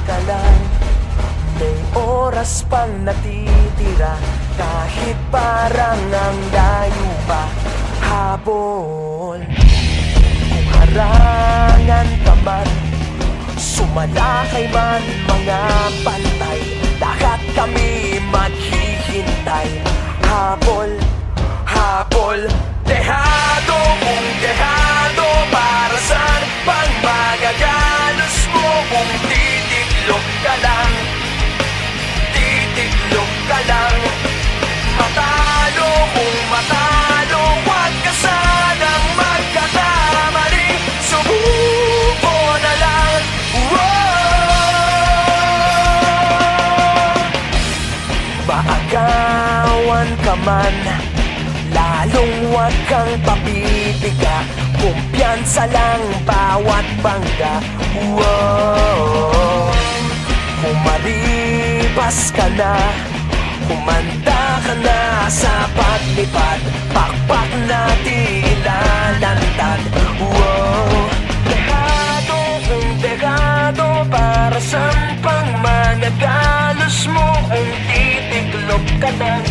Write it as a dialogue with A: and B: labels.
A: ka lang. May oras pang natitira, kahit parang ang layo pa. Habol, kung harangan ka man, sumalakay man mga pantay, lahat kami maghihintay. Habol, habol, dehado kung dehado, para saan pang magagalos mo? Kung titiklop ka lang, titiklop ka lang. Matalo kung matalo, huwag ka sanang magkakamali. Subuko na lang. Maagawan ka man, lalong huwag kang papipiga. Kumpiyansa lang bawat bangga. Kung malibas ka na, kumanda ka na sa paglipad, pakpak na di ilalantad. Dehado kung dehado, para saan pang managalos mo? Kung titiklop ka lang,